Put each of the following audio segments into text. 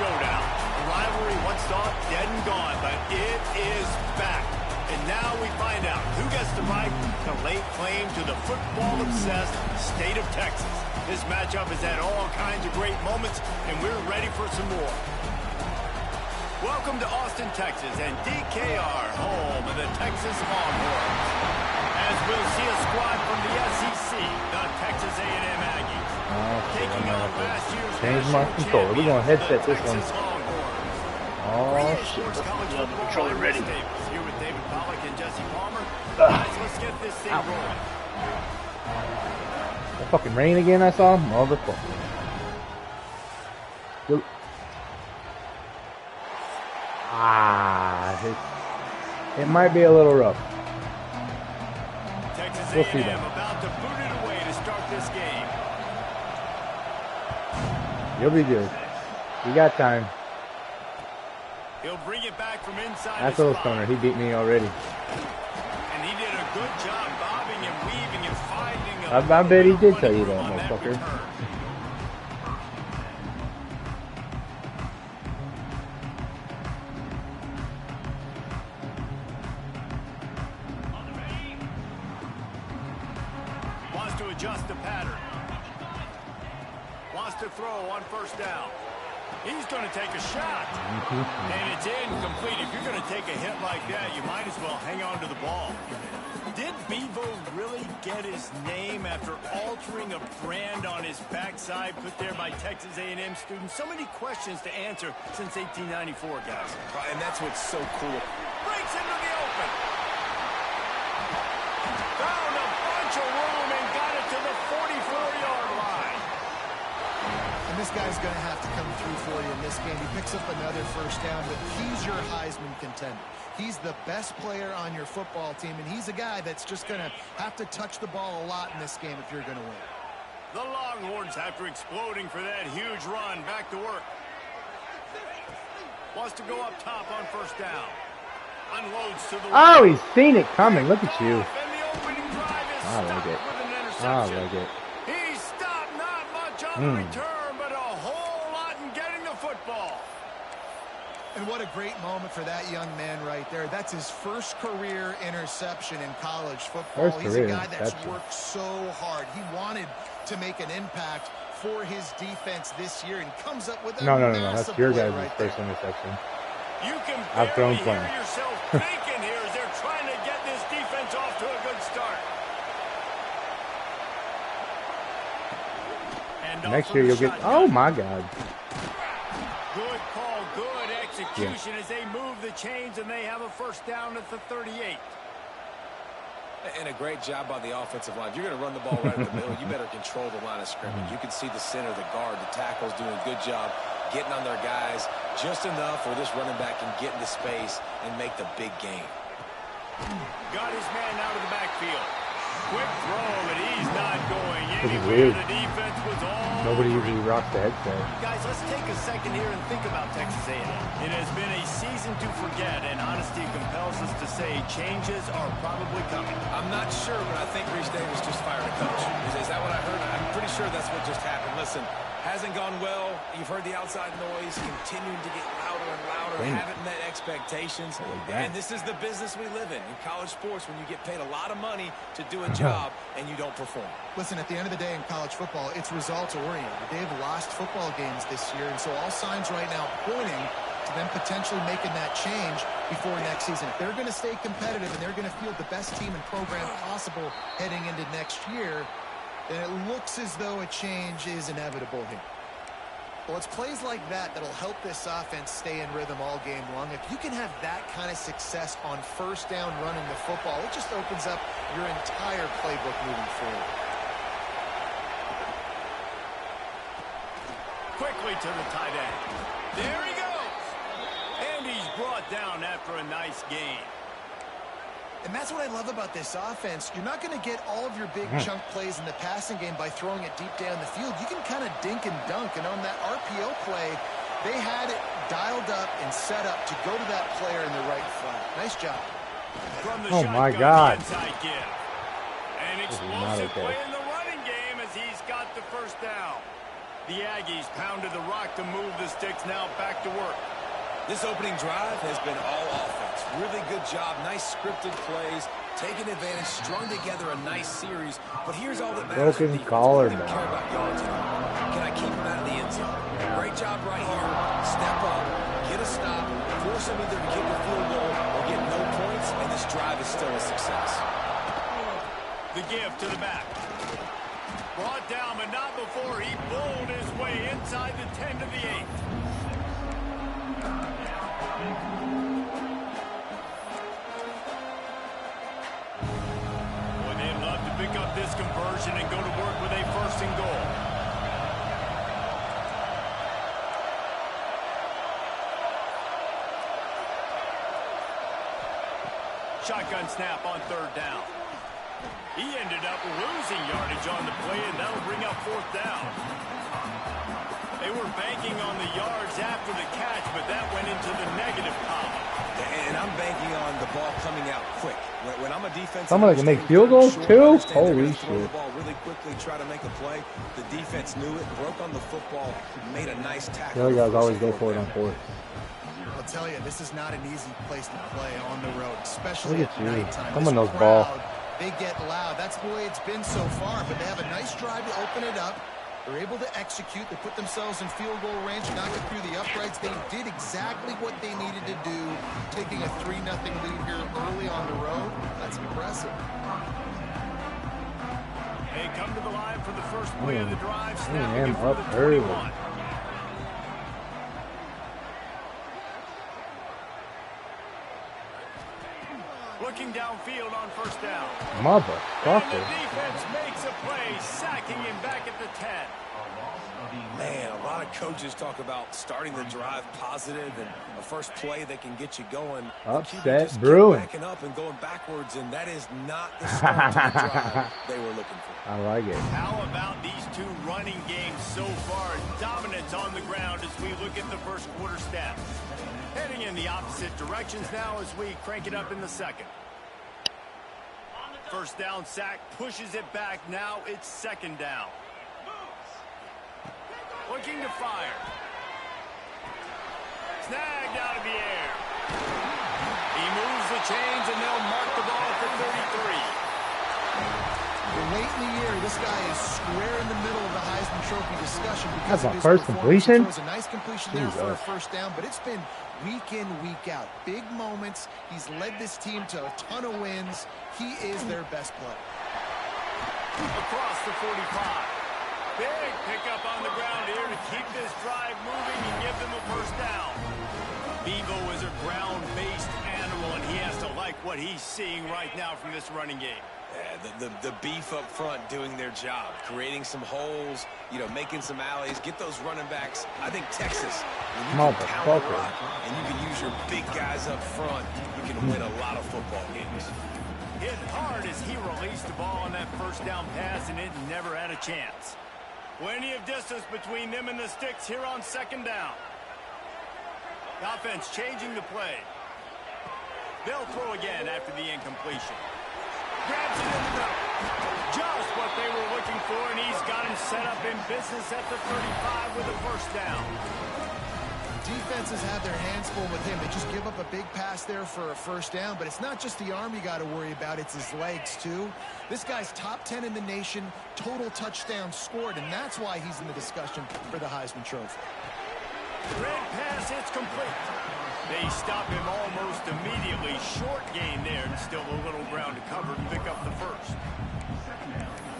showdown. The rivalry once thought dead and gone, but it is back. And now we find out who gets the right to lay claim to the football-obsessed state of Texas. This matchup has had all kinds of great moments, and we're ready for some more. Welcome to Austin, Texas, and DKR, home of the Texas Longhorns. As we'll see a squad from the SEC, the Texas A&M Aggies, taking on last year's change my controller. We're going to headset this one. Oh, shit. Controller ready. Here with David Pollack and Jesse Palmer. Guys, let's get this thing rolling. That fucking rain again, I saw. Motherfucker. It might be a little rough. Texas We'll see A&M that. about to boot it away to start this game. You'll be good. You got time. He'll bring it back from inside. That's a little stoner. He beat me already. And he did a good job bobbing and weaving and finding a I bet he did tell you that, motherfucker. Wants to adjust the pattern. Wants to throw on first down. He's going to take a shot. And it's incomplete. If you're going to take a hit like that, you might as well hang on to the ball. Did Bevo really get his name after altering a brand on his backside put there by Texas A&M students? So many questions to answer since 1894, guys. And that's what's so cool. Breaks into the open. Found a bunch of room and got it to the 44-yard line. And this guy's going to have to come through for you in this game. He picks up another first down, but he's your Heisman contender. He's the best player on your football team, and he's a guy that's just going to have to touch the ball a lot in this game if you're going to win. The Longhorns, after exploding for that huge run, back to work. Wants to go up top on first down. Unloads to the Oh, he's seen it coming. Look at you. And the opening drive is I like it. with an I interception. like it. He stopped not much on the return, but a whole lot in getting the football. And what a great moment for that young man right there. That's his first career interception in college football. He's a guy that's worked so hard. He wanted to make an impact for his defense this year and comes up with a No. massive That's your play guys' right first there. interception. You can I've thrown barely plenty. hear yourself thinking here as they're trying to get this defense off to a good start. And Next year you'll get. Oh my God. Good call, good execution as they move the chains and they have a first down at the 38. And a great job by the offensive line. If you're going to run the ball right in the middle, you better control the line of scrimmage. You can see the center, the guard, the tackles doing a good job getting on their guys just enough where this running back can get into space and make the big game. Got his man out of the backfield. Quick throw, but he's not going This is anywhere. weird. The defense was all Nobody over usually him. rocks the headset. Guys, let's take a second here and think about Texas A&M. It has been a season to forget, and honesty compels us to say changes are probably coming. I'm not sure, but I think Reese Davis just fired a coach. Is that what I heard? I'm pretty sure that's what just happened. Listen, hasn't gone well. You've heard the outside noise continuing to get louder and louder. Haven't met expectations. And this is the business we live in college sports, when you get paid a lot of money to do a job and you don't perform. Listen, at the end of the day in college football, it's results-oriented. They've lost football games this year, and so all signs right now pointing to them potentially making that change before next season. If they're going to stay competitive and they're going to field the best team and program possible heading into next year, then it looks as though a change is inevitable here. Well, it's plays like that that'll help this offense stay in rhythm all game long. If you can have that kind of success on first down running the football, it just opens up your entire playbook moving forward. Quickly to the tight end. There he goes. And he's brought down after a nice gain. And that's what I love about this offense. You're not going to get all of your big chunk plays in the passing game by throwing it deep down the field. You can kind of dink and dunk. And on that RPO play, they had it dialed up and set up to go to that player in the right flat. Nice job. From the Oh, shotgun, my God. the inside give. An This is explosive not okay. play in the running game as he's got the first down. The Aggies pounded the rock to move the sticks, now back to work. This opening drive has been all offense. Really good job, nice scripted plays, taking advantage, strung together a nice series. But here's all that matters. Broken collar. Care about yards anymore. Can I keep him out of the end zone? Great job right here. Step up, get a stop, force him either to kick a field goal or get no points, and this drive is still a success. The give to the back. Brought down, but not before he bowled his way inside the 10 to the 8. Boy, they'd love to pick up this conversion and go to work with a 1st and goal. Shotgun snap on 3rd down. He ended up losing yardage on the play, and that'll bring up 4th down. They were banking on the yards after the catch, but that went into the negative column. And I'm banking on the ball coming out quick. When I'm a defense, someone that can make field goals too? Holy shit. The ball really quickly, try to make a play. The defense knew it, broke on the football, made a nice tackle. The other guys always go for it on 4th. I'll tell you, this is not an easy place to play on the road, especially at nighttime. Someone knows ball. They get loud. That's the way it's been so far, but they have a nice drive to open it up. They're able to execute. They put themselves in field goal range, knock it through the uprights. They did exactly what they needed to do, taking a 3-0 lead here early on the road. That's impressive. They come to the line for the first play of the drive, snapping him it for up the early. 21. Looking downfield on 1st down. Motherfucker. And the defense makes a play, sacking him back at the 10. Man, a lot of coaches talk about starting the drive positive and a first play that can get you going. Upset brewing. Backing up and going backwards, and that is not the start to the drive they were looking for. I like it. How about these two running games so far? Dominance on the ground as we look at the first quarter stats. Heading in the opposite directions now as we crank it up in the 2nd. 1st down sack, pushes it back. Now it's 2nd down. Looking to fire. Snagged out of the air. He moves the chains, and they'll mark the ball for 33. Late in the year, this guy is square in the middle of the Heisman Trophy discussion. That's a first completion? It was a nice completion there for a 1st down, but it's been week in, week out. Big moments. He's led this team to a ton of wins. He is their best player. Across the 45. Big pickup on the ground here to keep this drive moving and give them a 1st down. Bevo is a ground-based animal, and he has to like what he's seeing right now from this running game. Yeah, the beef up front doing their job, creating some holes, making some alleys, get those running backs. I think Texas, when you can pound the rock and you can use your big guys up front, you can win a lot of football games. Hit hard as he released the ball on that 1st down pass, and it never had a chance. Plenty of distance between them and the sticks here on 2nd down. The offense changing the play. They'll throw again after the incompletion. Grabs it in the middle. Just what they were looking for, and he's got him set up in business at the 35 with a 1st down. Defenses have their hands full with him. They just give up a big pass there for a 1st down, but it's not just the arm you got to worry about, it's his legs too. This guy's top 10 in the nation, total touchdowns scored, and that's why he's in the discussion for the Heisman Trophy. Red pass, it's complete. They stop him almost immediately. Short gain there, and still a little ground to cover to pick up the 1st.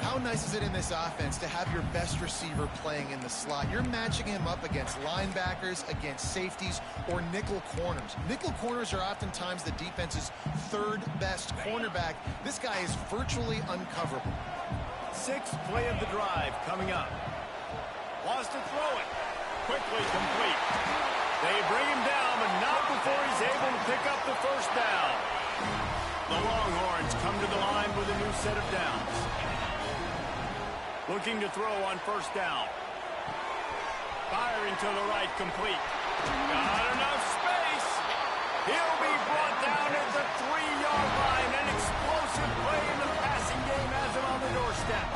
How nice is it in this offense to have your best receiver playing in the slot? You're matching him up against linebackers, against safeties, or nickel corners. Nickel corners are oftentimes the defense's 3rd best cornerback. This guy is virtually uncoverable. 6th play of the drive coming up. Wants to throw it. Quickly complete. They bring him down, but not before he's able to pick up the 1st down. The Longhorns come to the line with a new set of downs. Looking to throw on 1st down. Firing to the right, complete. Got enough space. He'll be brought down at the 3-yard line. An explosive play in the passing game has him on the doorstep.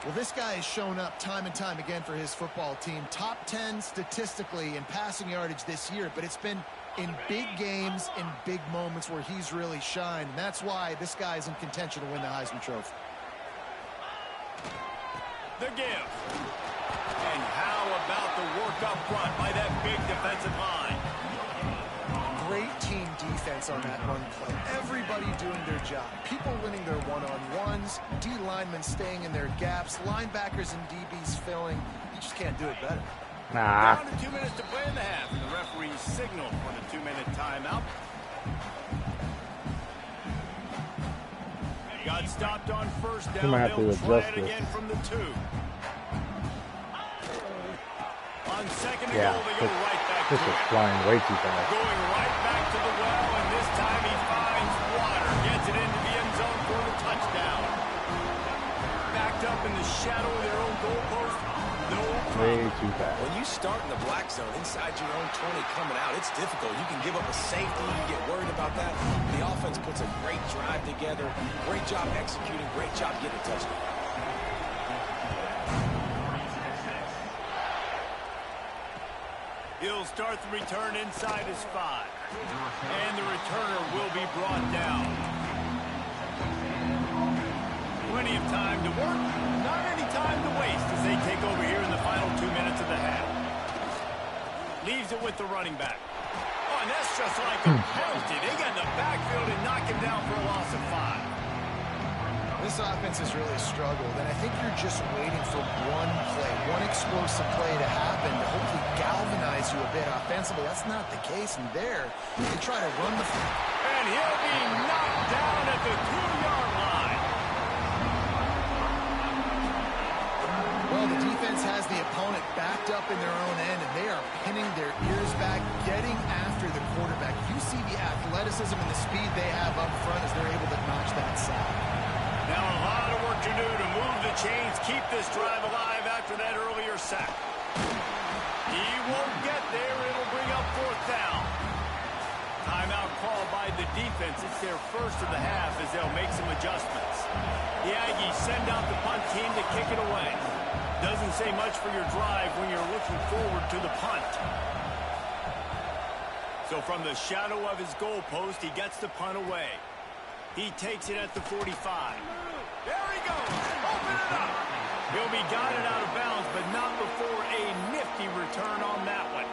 Well, this guy has shown up time and time again for his football team. Top 10 statistically in passing yardage this year, but it's been in big games, in big moments where he's really shined. And that's why this guy is in contention to win the Heisman Trophy. The give. And how about the work up front by that big defensive line? Great team defense on that run play. Everybody doing their job. People winning their one-on-ones, D linemen staying in their gaps, linebackers and DBs filling. You just can't do it better. Nah. Down to 2 minutes to play in the half, and the referee signaled for the 2-minute timeout. Got stopped on first down. Might have to They'll try adjust it again this. from the 2. On second and Yeah, goal, they go right back to this is it. flying way too fast. Going right back to the well, and this time he finds water. Gets it into the end zone for the touchdown. Backed up in the shadow of their own goalpost. No Way problem. too fast. When you start in the black zone inside your own 20 coming out, it's difficult. You can give up a safety. You get worried about that. The offense puts a great drive together. Great job executing. Great job getting a touchdown. He'll start the return inside his 5. And the returner will be brought down. Plenty of time to work. Not any time to waste as they take over here in the final 2 minutes of the half. Leaves it with the running back. Oh, and that's just like a penalty. They got in the backfield and knock him down for a loss of 5. This offense has really struggled, and I think you're just waiting for one play, one explosive play to happen to hopefully galvanize you a bit offensively. That's not the case, and there, they try to run the... And he'll be knocked down at the 2-yard line. Well, the defense has the opponent backed up in their own end, and they are pinning their ears back, getting after the quarterback. You see the athleticism and the speed they have up front as they're able to notch that sack. Now a lot of work to do to move the chains, keep this drive alive after that earlier sack. He won't get there. It'll bring up 4th down. Timeout called by the defense. It's their first of the half as they'll make some adjustments. The Aggies send out the punt team to kick it away. Doesn't say much for your drive when you're looking forward to the punt. So from the shadow of his goalpost, he gets the punt away. He takes it at the 45. There he goes. Open it up. He'll be guided out of bounds, but not before a nifty return on that one.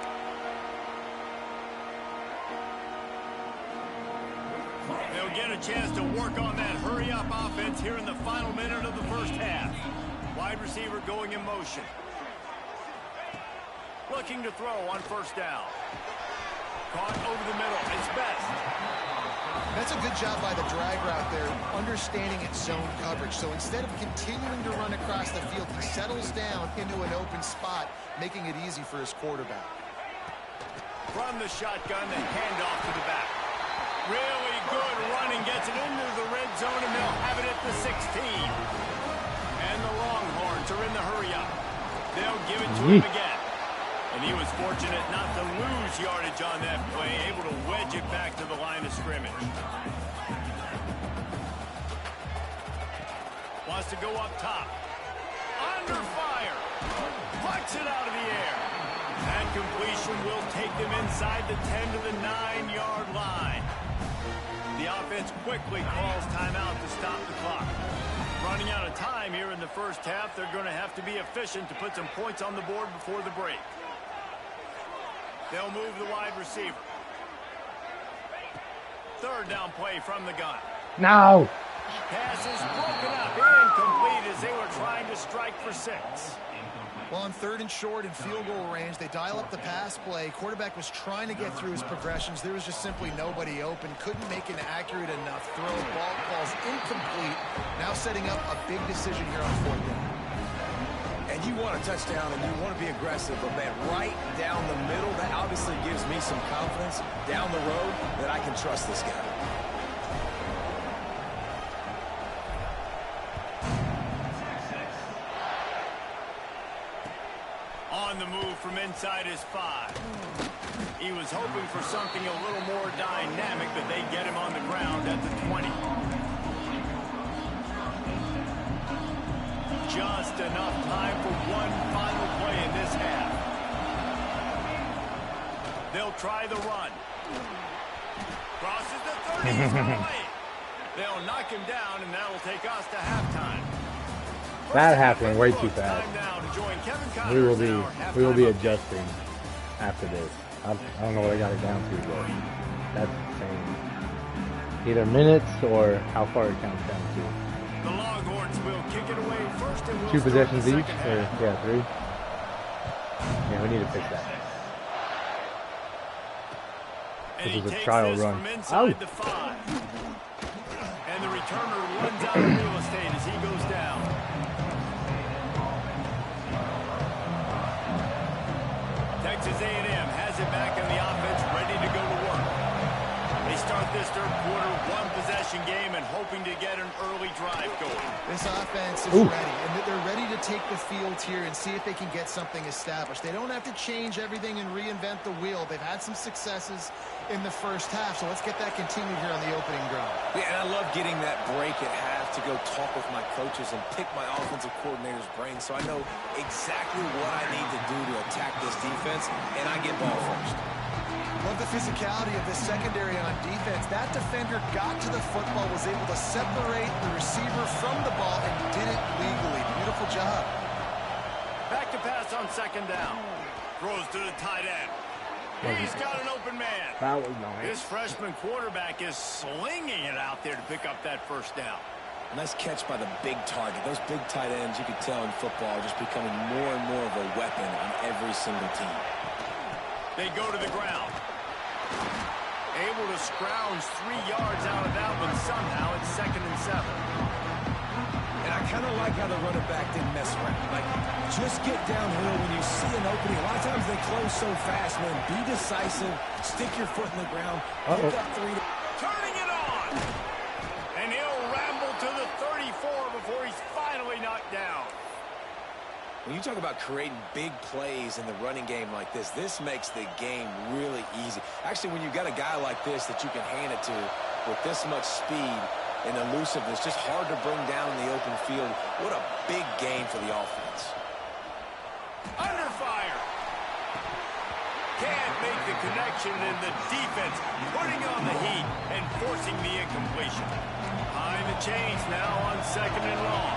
They'll get a chance to work on that hurry-up offense here in the final minute of the first half. Wide receiver going in motion. Looking to throw on first down. Caught over the middle. It's Best. That's a good job by the drag route there, understanding its zone coverage. So instead of continuing to run across the field, he settles down into an open spot, making it easy for his quarterback. From the shotgun, the handoff to the back. Really good running, gets it into the red zone, and they'll have it at the 16. And the Longhorns are in the hurry-up. They'll give it to him again. And he was fortunate not to lose yardage on that play, able to wedge it back to the line of scrimmage. Wants to go up top. Under fire. Plucks it out of the air. That completion will take them inside the 10 to the 9-yard line. The offense quickly calls timeout to stop the clock. Running out of time here in the first half, they're going to have to be efficient to put some points on the board before the break. They'll move the wide receiver. 3rd down play from the gun. No. Pass is broken up, incomplete as they were trying to strike for 6. Well, on 3rd and short and field goal range, they dial up the pass play. Quarterback was trying to get through his progressions. There was just simply nobody open. Couldn't make an accurate enough throw. Ball falls incomplete. Now setting up a big decision here on 4th down. And you want a touchdown and you want to be aggressive, but man, right down the middle, that obviously gives me some confidence down the road that I can trust this guy. On the move from inside his 5. He was hoping for something a little more dynamic, but they get him on the ground at the 20. just enough time for one final play in this half. They'll try the run. Crosses the 30. He's away. They'll knock him down, and that will take us to halftime. That happened way too fast. We will be adjusting after this. I don't know what I got it down to, but that's insane. Either minutes or how far it counts down to. The Longhorns will kick it away first and we'll 2 possessions each, or yeah, 3. Yeah, we need to fix that. This is a trial run. Oh. And the returner runs out of real estate as he goes down. Texas A&M has it back in the offense, ready to go to work. They start this third quarter, 1-possession game, and hoping to get an early drive going. This offense is ready, and they're ready to take the field here and see if they can get something established. They don't have to change everything and reinvent the wheel. They've had some successes in the first half, so let's get that continued here on the opening drive. Yeah, and I love getting that break at half to go talk with my coaches and pick my offensive coordinator's brain so I know exactly what I need to do to attack this defense, and I get ball first. Love the physicality of this secondary on defense. That defender got to the football, was able to separate the receiver from the ball, and did it legally. Beautiful job. Back to pass on second down. Throws to the tight end. He's got an open man. That was nice. This freshman quarterback is slinging it out there to pick up that first down. Nice catch by the big target. Those big tight ends, you can tell in football, are just becoming more and more of a weapon on every single team. They go to the ground. Able to scrounge 3 yards out of that one somehow. It's 2nd and 7. And I kind of like how the running back didn't mess around. Like, just get downhill when you see an opening. A lot of times they close so fast, man. Be decisive. Stick your foot in the ground. Pick up 3. Turning it on. And he'll ramble to the 34 before he's finally knocked down. When you talk about creating big plays in the running game like this, this makes the game really easy. Actually, when you've got a guy like this that you can hand it to with this much speed and elusiveness, just hard to bring down in the open field. What a big game for the offense. Under fire. Can't make the connection, and the defense putting on the heat and forcing the incompletion. Behind the chains now on 2nd and long.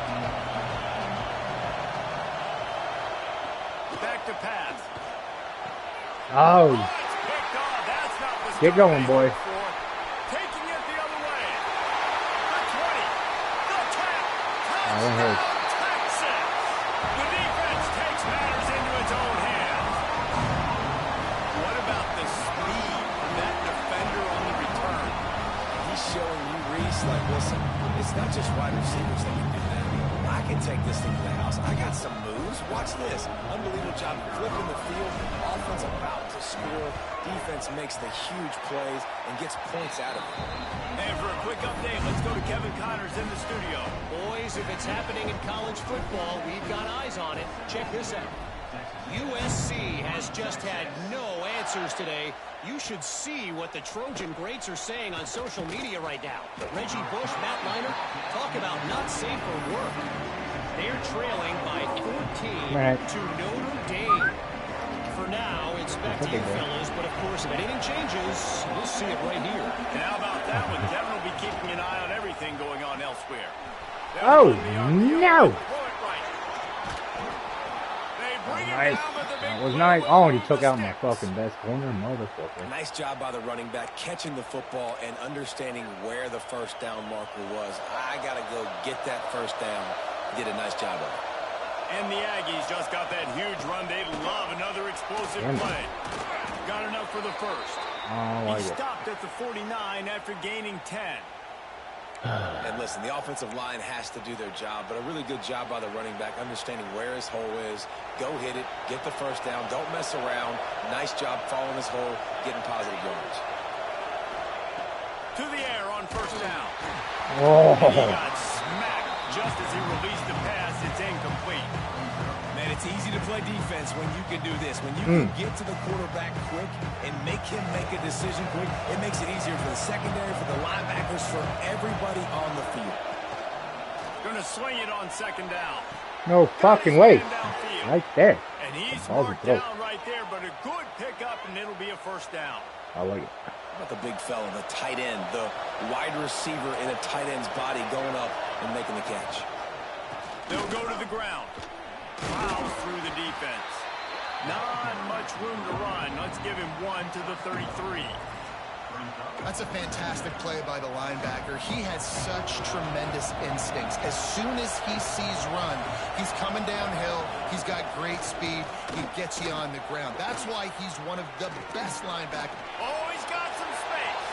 Back to pass. Oh. It's picked off. That's not the Get going, boy. Taking it the other way. The 20. The 10. Touchdown, Texas. The defense takes matters into its own hands. What about the speed of that defender on the return? He's showing you, Reese, like, listen, it's not just wide receivers that can do that. I can take this thing to the house. I got some moves. Watch this. Unbelievable job flipping the field. Offense about to score. Defense makes the huge plays and gets points out of it. And for a quick update, let's go to Kevin Connors in the studio. Boys, if it's happening in college football, we've got eyes on it. Check this out. USC has just had no answers today. You should see what the Trojan greats are saying on social media right now. Reggie Bush, Matt Leinart, talk about not safe for work. They're trailing by 14 to Notre Dame. For now, it's back to you fellas, but of course, if anything changes, we'll see it right here. And how about that one? Devin will be keeping an eye on everything going on elsewhere. Oh, no. Nice. That was nice. Oh, and he took out my fucking best corner, motherfucker. Nice job by the running back, catching the football and understanding where the first down marker was. I got to go get that first down. Did a nice job of it. And the Aggies just got that huge run. They love another explosive play. Got enough for the first. Oh, he stopped at the 49 after gaining 10. And listen, the offensive line has to do their job, but a really good job by the running back, understanding where his hole is. Go hit it, get the first down, don't mess around. Nice job following his hole, getting positive yards. To the air on first down. Oh. And he got smacked just as he released the pass. It's incomplete. Man, it's easy to play defense when you can do this. When you can get to the quarterback quick and make him make a decision quick, it makes it easier for the secondary, for the linebackers, for everybody on the field. Going to to sling it on second down. No fucking way. Right there. And he's Balls marked in throat. down right there, but a good pickup, and it'll be a first down. I like it. How about the big fella, the tight end, the wide receiver in a tight end's body going up and making the catch. They'll go to the ground. Plows through the defense. Not much room to run. Let's give him 1 to the 33. That's a fantastic play by the linebacker. He has such tremendous instincts. As soon as he sees run, he's coming downhill. He's got great speed. He gets you on the ground. That's why he's one of the best linebackers. Oh, he's got some space.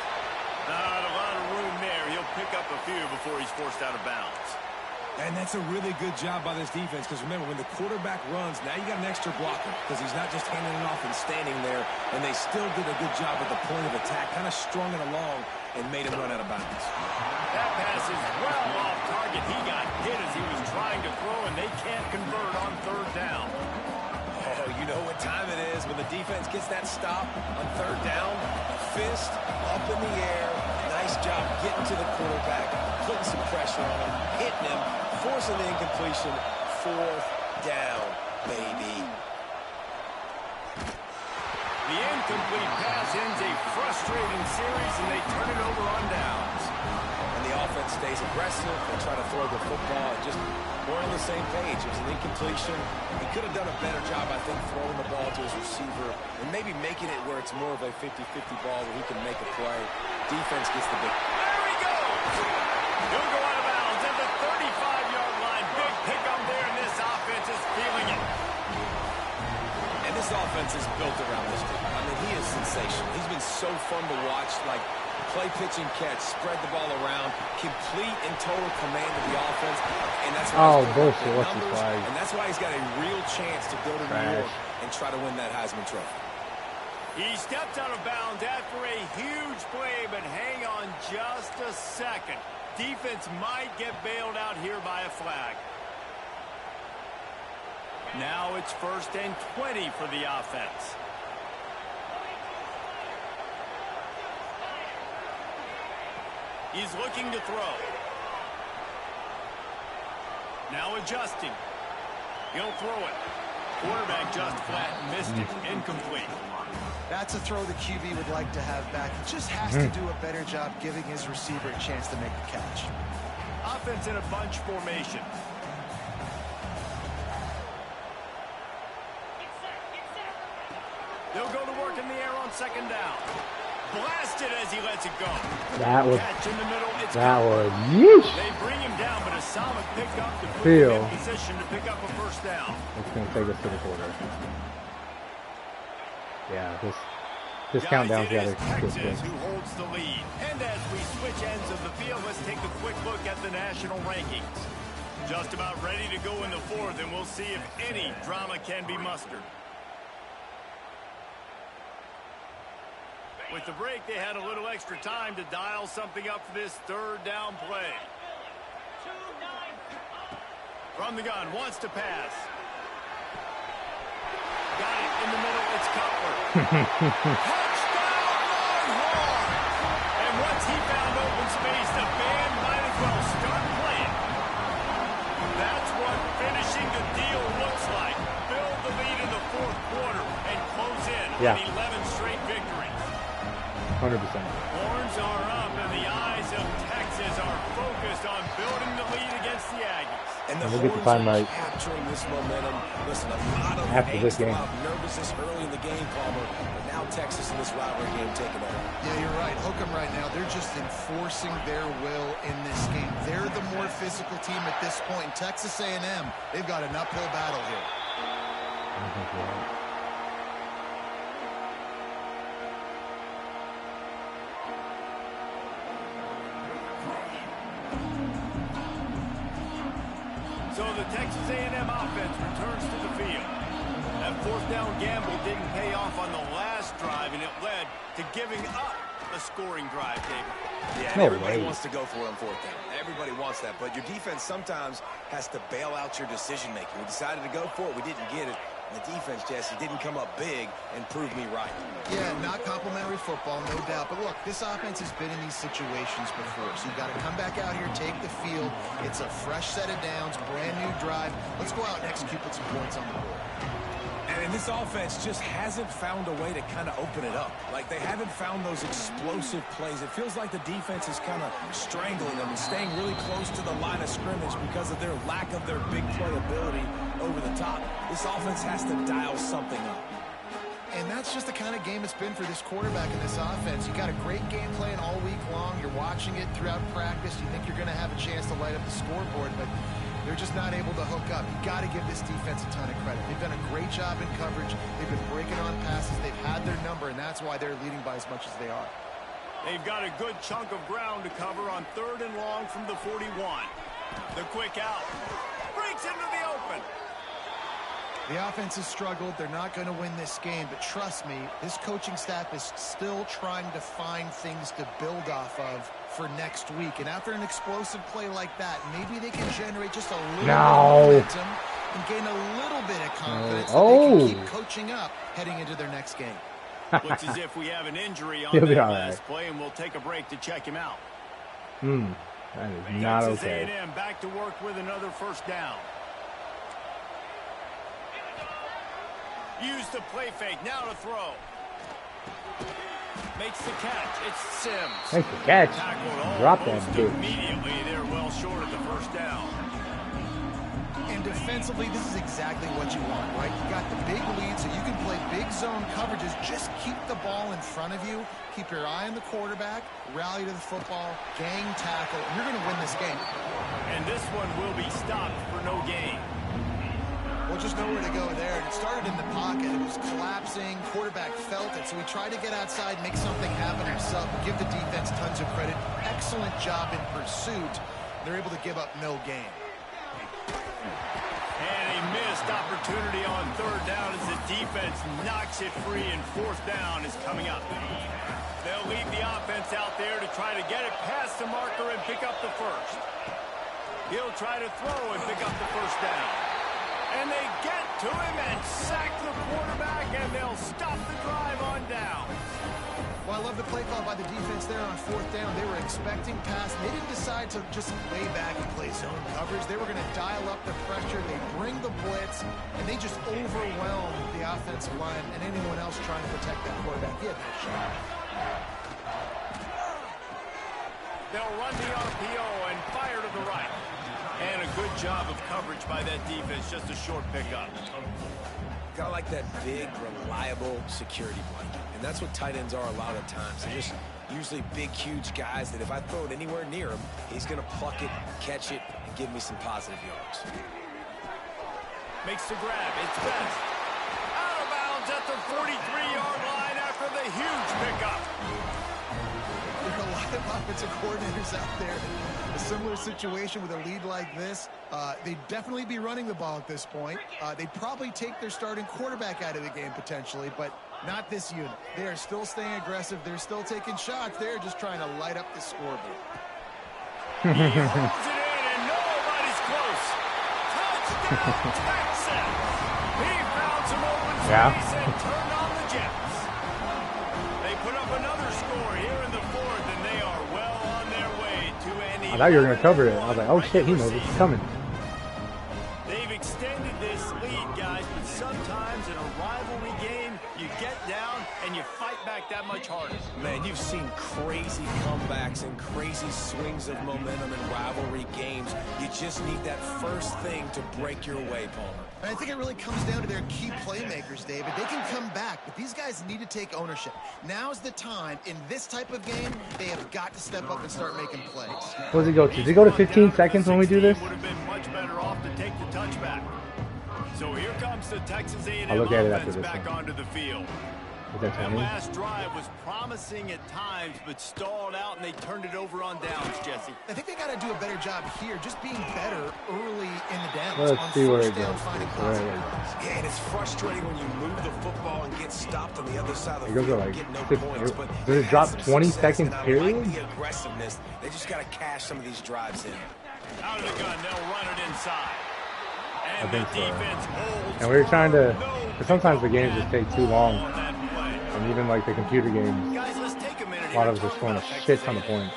Not a lot of room there. He'll pick up a few before he's forced out of bounds. And that's a really good job by this defense because, remember, when the quarterback runs, now you got an extra blocker because he's not just handing it off and standing there, and they still did a good job at the point of attack, kind of strung it along and made him run out of bounds. That pass is well off target. He got hit as he was trying to throw, and they can't convert on third down. Oh, you know what time it is when the defense gets that stop on third down. Fist up in the air. Nice job getting to the quarterback, putting some pressure on him, hitting him, forcing the incompletion. Fourth down, baby. The incomplete pass ends a frustrating series, and they turn it over on downs. And the offense stays aggressive. They try to throw the football. And just we're on the same page. It was an incompletion. He could have done a better job, I think, throwing the ball to his receiver and maybe making it where it's more of a 50-50 ball where he can make a play. Defense gets the big. There he goes. He'll go out of bounds at the 35-yard line. Big pickup there, and this offense is feeling it. And this offense is built around this dude. I mean, he is sensational. He's been so fun to watch, like play, pitch, and catch, spread the ball around, complete and total command of the offense. And that's why bullshit. What's his flag? And that's why he's got a real chance to go to New York and try to win that Heisman Trophy. He stepped out of bounds after a huge play, but hang on just a second. Defense might get bailed out here by a flag. Now it's 1st and 20 for the offense. He's looking to throw. Now adjusting. He'll throw it. Quarterback just flat missed it. Incomplete. That's a throw the QB would like to have back. He just has to do a better job giving his receiver a chance to make the catch. Offense in a bunch formation. They'll go to work in the air on second down. Blasted as he lets it go. Catch in the middle. It's yeesh. They bring him down, but a solid pickup to put him in position to pick up a first down. It's going to take us to the quarter. Yeah, this countdown's got to Texas who holds the lead. And as we switch ends of the field, let's take a quick look at the national rankings. Just about ready to go in the fourth, and we'll see if any drama can be mustered. With the break, they had a little extra time to dial something up for this third down play. From the gun, wants to pass. Got it in the middle, it's Cutler. Touchdown, Longhorns! And once he found open space, the band might as well start playing. That's what finishing the deal looks like. Build the lead in the fourth quarter and close in on 11 straight victories. 100%. Horns are up, and the eyes of Texas are focused on building the lead against the Aggies. And the we'll get the time right capturing this momentum. Listen, a lot of after this game. A lot of nervousness early in the game, Palmer, but now Texas in this rivalry game taking over. Yeah, you're right. Hook 'em right now. They're just enforcing their will in this game. They're the more physical team at this point. Texas A&M, they've got an uphill battle here. I think you're right. So the Texas A&M offense returns to the field. That fourth down gamble didn't pay off on the last drive, and it led to giving up a scoring drive, David. Yeah, everybody wants to go for it on fourth down. Everybody wants that, but your defense sometimes has to bail out your decision-making. We decided to go for it. We didn't get it. The defense, Jesse, didn't come up big and prove me right. Yeah, not complimentary football, no doubt. But look, this offense has been in these situations before. So you've got to come back out here, take the field. It's a fresh set of downs, brand new drive. Let's go out and execute, put some points on the board. And this offense just hasn't found a way to kind of open it up. Like, they haven't found those explosive plays. It feels like the defense is kind of strangling them and staying really close to the line of scrimmage because of their lack of their big play ability over the top. This offense has to dial something up. And that's just the kind of game it's been for this quarterback in this offense. You got a great game plan all week long. You're watching it throughout practice. You think you're going to have a chance to light up the scoreboard, but they're just not able to hook up. You got to give this defense a ton of credit. They've done a great job in coverage. They've been breaking on passes. They've had their number, and that's why they're leading by as much as they are. They've got a good chunk of ground to cover on 3rd and long from the 41. The quick out. Breaks into the open. The offense has struggled. They're not going to win this game, but trust me, this coaching staff is still trying to find things to build off of for next week. And after an explosive play like that, maybe they can generate just a little bit of momentum and gain a little bit of confidence that they can keep coaching up heading into their next game. Looks as if we have an injury on that last play, and we'll take a break to check him out. That is not okay. A&M back to work with another first down. Use the play fake. Now to throw. Makes the catch. It's Sims. Makes the catch. Drop that dude. Immediately, they're well short of the first down. And defensively, this is exactly what you want, right? You got the big lead, so you can play big zone coverages. Just keep the ball in front of you. Keep your eye on the quarterback. Rally to the football. Gang tackle. You're going to win this game. And this one will be stopped for no gain. Well, just nowhere to go there. It started in the pocket. It was collapsing. Quarterback felt it, so he tried to get outside, make something happen himself. Give the defense tons of credit. Excellent job in pursuit. They're able to give up no gain. And a missed opportunity on 3rd down as the defense knocks it free, and 4th down is coming up. They'll leave the offense out there to try to get it past the marker and pick up the first. He'll try to throw and pick up the first down. And they get to him and sack the quarterback, and they'll stop the drive on down. Well, I love the play call by the defense there on 4th down. They were expecting pass. They didn't decide to just lay back and play zone coverage. They were going to dial up the pressure. They bring the blitz, and they just overwhelm the offensive line and anyone else trying to protect that quarterback. He had no shot. They'll run the RPO and fire to the right. And a good job of coverage by that defense. Just a short pickup. Got like that big, reliable security blanket. And that's what tight ends are a lot of times. They're just usually big, huge guys that if I throw it anywhere near him, he's going to pluck it, catch it, and give me some positive yards. Makes the grab. It's best. Out of bounds at the 43-yard line after the huge pickup. There are a lot of offensive coordinators out there. A similar situation with a lead like this, they'd definitely be running the ball at this point. They'd probably take their starting quarterback out of the game potentially, but not this unit. They are still staying aggressive. They're still taking shots. They're just trying to light up the scoreboard. He holds it in, and nobody's close. Touchdown, Texas! He found some open space and turned on the Jets. They put up another score here in the 4th, and they are well on their way to an I thought you were going to cover it. I was like, oh shit, he knows it's coming. They've extended this lead, guys, but sometimes in a rivalry game, you get down and you fight back that much harder. Man, you've seen crazy comebacks and crazy swings of momentum in rivalry games. You just need that first thing to break your way, Palmer. And I think it really comes down to their key playmakers, David. They can come back, but these guys need to take ownership. Now's the time. In this type of game, they have got to step up and start making plays. What does it go to? Does it go to 15 seconds when we do this? Would have been much better off to take the touchback. So here comes the Texas A&M I'll look at it after offense this back one. onto the field. That last drive was promising at times, but stalled out, and they turned it over on downs, Jesse. I think they got to do a better job here, just being better early in the downs. Let's see where it goes. Yeah, and it's frustrating when you move the football and get stopped on the other side of the field and get no points. But does it drop 20 seconds period? Like the aggressiveness, they just got to cash some of these drives in. Out of the gun, they'll run it inside. I think so. And we were trying to, because sometimes the games just take too long. And even like the computer games, a lot of us are scoring a shit ton of points.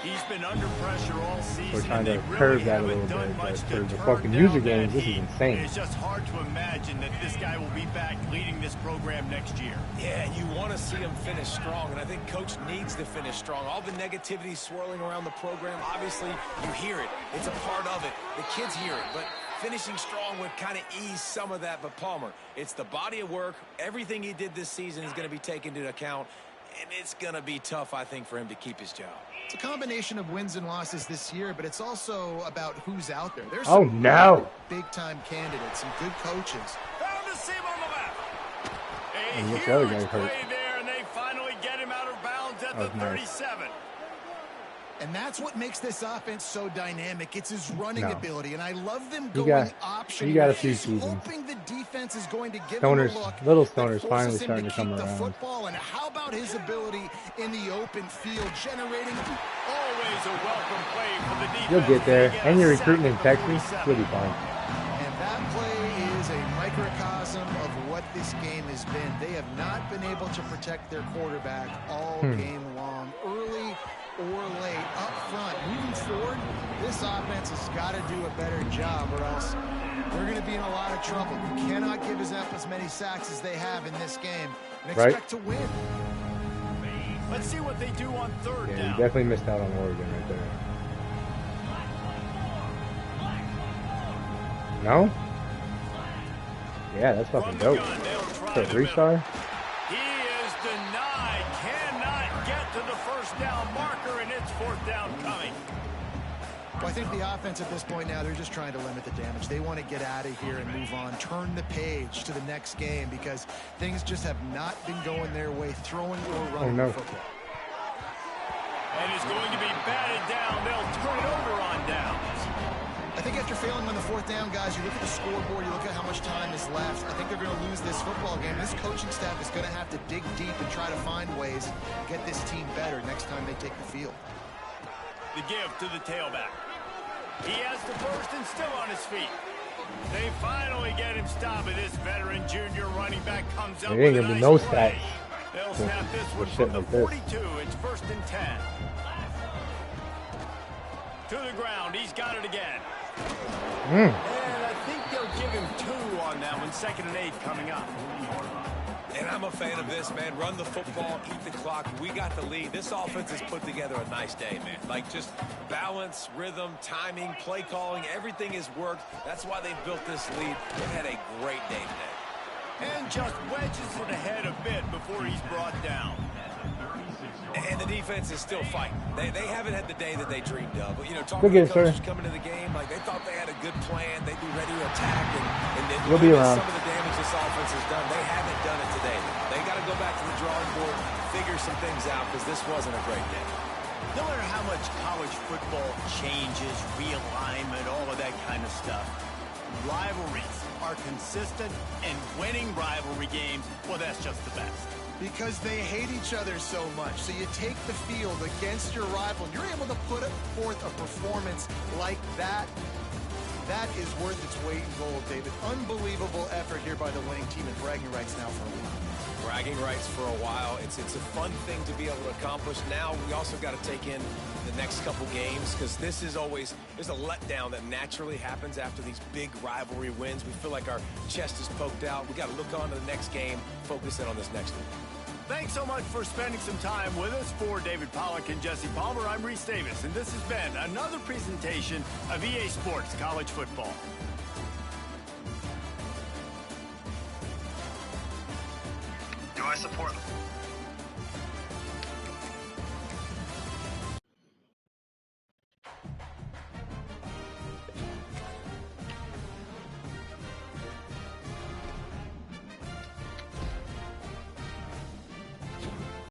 We're trying to curb that a little bit, but for the fucking user games, this is insane. It's just hard to imagine that this guy will be back leading this program next year. Yeah, and you want to see him finish strong, and I think Coach needs to finish strong. All the negativity swirling around the program, obviously, you hear it. It's a part of it. The kids hear it, but finishing strong would kind of ease some of that. But Palmer, it's the body of work. Everything he did this season is going to be taken into account, and it's going to be tough, I think, for him to keep his job. It's a combination of wins and losses this year, but it's also about who's out there. There's some big-time candidates, some good coaches. Found the seam on the left. A And huge the other guy hurt. play there, and they finally get him out of bounds at the 37. And that's what makes this offense so dynamic. It's his running ability, and I love them You going got- option. you got a few He's seasons. hoping the defense is going to give Stoners, him a look. little that Stoners forces finally him starting to come keep the around. football. And how about his ability in the open field, generating Always a welcome play for the defense. You'll get there. They And you're a sack recruiting in for Texas, 47. you'll be fine. And that play is a microcosm of what this game has been. They have not been able to protect their quarterback all game long, early or late, up front. Moving forward, this offense has got to do a better job, or else we're going to be in a lot of trouble. You cannot give us up as many sacks as they have in this game and expect to win. Let's see what they do on third Yeah, you down. definitely missed out on Oregon right there. No? Yeah, that's fucking From the dope. gun, they'll try For a the 3-star? middle. He is denied. Cannot get to the first down marker, and it's fourth down coming. Well, I think the offense at this point now, they're just trying to limit the damage. They want to get out of here and move on, turn the page to the next game, because things just have not been going their way, throwing or running the football. And it's going to be batted down. They'll turn it over on downs. I think after failing on the fourth down, guys, you look at the scoreboard, you look at how much time is left. I think they're going to lose this football game. This coaching staff is going to have to dig deep and try to find ways to get this team better next time they take the field. The give to the tailback. He has the first and still on his feet. They finally get him stopped, but this veteran junior running back comes up There ain't with a gonna be nice no play. stats. They'll snap this one shit from the like this. 42. It's first and 10. To the ground. He's got it again. And I think they'll give him 2 on that one. 2nd and 8 coming up. And I'm a fan of this, man. Run the football, eat the clock. We got the lead. This offense has put together a nice day, man. Like, just balance, rhythm, timing, play calling, everything has worked. That's why they've built this lead. They've had a great day today. And just wedges it ahead a bit before he's brought down. And the defense is still fighting. They haven't had the day that they dreamed of. But, you know, talking to coaches coming to the game, like, they thought they had a good plan. They'd be ready to attack. And then You'll be around. some of the damage this offense has done, they haven't done it today. They got to go back to the drawing board, figure some things out, because this wasn't a great day. No matter how much college football changes, realignment, all of that kind of stuff, rivalries are consistent, and winning rivalry games, well, that's just the best. Because they hate each other so much. So you take the field against your rival. You're able to put forth a performance like that. That is worth its weight in gold, David. Unbelievable effort here by the winning team, and bragging rights now for a while. Bragging rights for a while. It's a fun thing to be able to accomplish. Now we also got to take in the next couple games, because this is always, there's a letdown that naturally happens after these big rivalry wins. We feel like our chest is poked out. We got to look on to the next game, focus in on this next one. Thanks so much for spending some time with us. For David Pollack and Jesse Palmer, I'm Reese Davis, and this has been another presentation of EA Sports College Football. Do I support them?